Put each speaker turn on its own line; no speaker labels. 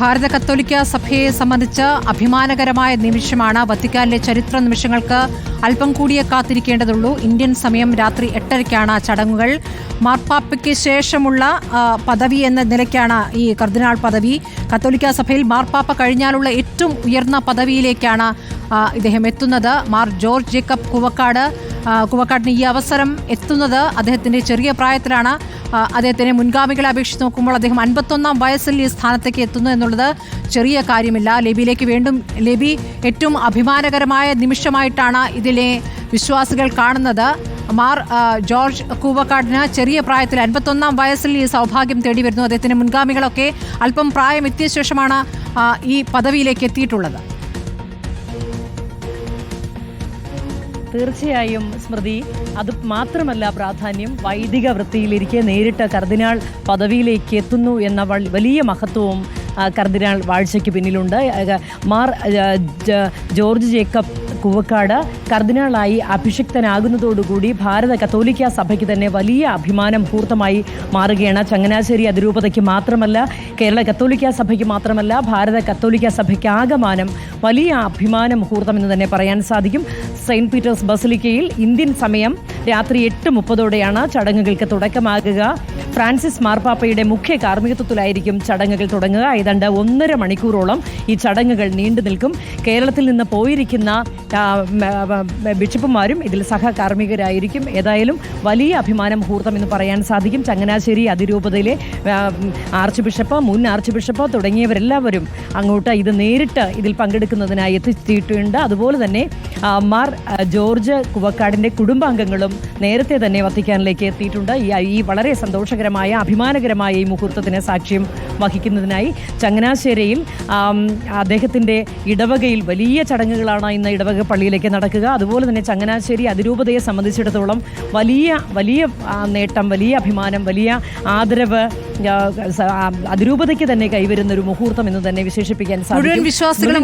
ഭാരത കത്തോലിക്ക സഭയെ സംബന്ധിച്ച് അഭിമാനകരമായ നിമിഷമാണ്. വത്തിക്കാനിലെ ചരിത്ര നിമിഷങ്ങൾക്ക് അല്പം കൂടിയേ കാത്തിരിക്കേണ്ടതുള്ളൂ. ഇന്ത്യൻ സമയം രാത്രി 8:30-ക്കാണ് ചടങ്ങുകൾ. മാർപ്പാപ്പയ്ക്ക് ശേഷമുള്ള പദവി എന്ന നിലയ്ക്കാണ് ഈ കർദിനാൾ പദവി. കത്തോലിക്ക സഭയിൽ മാർപ്പാപ്പ കഴിഞ്ഞാലുള്ള ഏറ്റവും ഉയർന്ന പദവിയിലേക്കാണ് ഇദ്ദേഹം എത്തുന്നത്. മാർ ജോർജ് ജേക്കബ് കുവക്കാടിന് ഈ അവസരം എത്തുന്നത് അദ്ദേഹത്തിൻ്റെ ചെറിയ പ്രായത്തിലാണ്. അദ്ദേഹത്തിനെ മുൻഗാമികളെ അപേക്ഷിച്ച് നോക്കുമ്പോൾ അദ്ദേഹം 51-ാം വയസ്സിൽ ഈ സ്ഥാനത്തേക്ക് എത്തുന്നു എന്നുള്ളത് ചെറിയ കാര്യമില്ല. ലെബിയിലേക്ക് വീണ്ടും ലെബി ഏറ്റവും അഭിമാനകരമായ നിമിഷമായിട്ടാണ് ഇതിലെ വിശ്വാസികൾ കാണുന്നത്. മാർ ജോർജ് കുവക്കാടിന് ചെറിയ പ്രായത്തിൽ 51-ാം വയസ്സിൽ ഈ സൗഭാഗ്യം തേടി വരുന്നു. അദ്ദേഹത്തിൻ്റെ മുൻഗാമികളൊക്കെ അല്പം പ്രായം എത്തിയ ശേഷമാണ് ഈ പദവിയിലേക്ക് എത്തിയിട്ടുള്ളത്.
തീർച്ചയായും സ്മൃതി, അത് മാത്രമല്ല പ്രാധാന്യം, വൈദിക വൃത്തിയിലിരിക്കെ നേരിട്ട് കർദിനാൾ പദവിയിലേക്ക് എത്തുന്നു എന്ന വലിയ മഹത്വവും കർദിനാൾ വാഴ്ചയ്ക്ക് പിന്നിലുണ്ട്. മാർ ജോർജ് ജേക്കബ് കുവക്കാട് കർദിനാളായി അഭിഷിക്തനാകുന്നതോടുകൂടി ഭാരത കത്തോലിക്ക സഭയ്ക്ക് തന്നെ വലിയ അഭിമാന മുഹൂർത്തമായി മാറുകയാണ്. ചങ്ങനാശ്ശേരി അതിരൂപതയ്ക്ക് മാത്രമല്ല, കേരള കത്തോലിക്ക സഭയ്ക്ക് മാത്രമല്ല, ഭാരത കത്തോലിക്ക സഭയ്ക്ക് ആകമാനം വലിയ അഭിമാന മുഹൂർത്തം എന്ന് തന്നെ പറയാൻ സാധിക്കും. സെയിൻറ്റ് പീറ്റേഴ്സ് ബസിലിക്കയിൽ ഇന്ത്യൻ സമയം രാത്രി 8:30 ചടങ്ങുകൾക്ക് തുടക്കമാകുക. ഫ്രാൻസിസ് മാർപ്പാപ്പയുടെ മുഖ്യ കാർമ്മികത്വത്തിലായിരിക്കും ചടങ്ങുകൾ തുടങ്ങുക. ഏതാണ്ട് 1.5 മണിക്കൂറോളം ഈ ചടങ്ങുകൾ നീണ്ടു നിൽക്കും. കേരളത്തിൽ നിന്ന് പോയിരിക്കുന്ന ബിഷപ്പുമാരും ഇതിൽ സഹകാർമ്മികരായിരിക്കും. ഏതായാലും വലിയ അഭിമാന മുഹൂർത്തം എന്ന് പറയാൻ സാധിക്കും. ചങ്ങനാശ്ശേരി അതിരൂപതയിലെ ആർച്ച് ബിഷപ്പ്, മുൻ ആർച്ച് ബിഷപ്പ് തുടങ്ങിയവരെല്ലാവരും അങ്ങോട്ട് ഇത് നേരിട്ട് ഇതിൽ പങ്കെടുക്കുന്നതിനായി എത്തിയിട്ടുണ്ട്. അതുപോലെ തന്നെ മാർ ജോർജ് കുവക്കാടിൻ്റെ കുടുംബാംഗങ്ങളും നേരത്തെ തന്നെ വത്തിക്കാനിലേക്ക് എത്തിയിട്ടുണ്ട്. ഈ വളരെ സന്തോഷകരമായ അഭിമാനകരമായ ഈ മുഹൂർത്തത്തിന് സാക്ഷ്യം വഹിക്കുന്നതിനായി ചങ്ങനാശ്ശേരിയിൽ അദ്ദേഹത്തിൻ്റെ ഇടവകയിൽ വലിയ ചടങ്ങുകളാണ് ഇന്ന് ഇടവക പള്ളിയിലേക്ക് നടക്കുക. അതുപോലെ തന്നെ ചങ്ങനാശ്ശേരി അതിരൂപതയെ സംബന്ധിച്ചിടത്തോളം വലിയ നേട്ടം, വലിയ അഭിമാനം, വലിയ ആദരവ് അതിരൂപതയ്ക്ക് തന്നെ കൈവരുന്ന ഒരു മുഹൂർത്തം എന്ന് തന്നെ വിശേഷിപ്പിക്കാൻ സാധിക്കും.
വിശ്വാസികളെ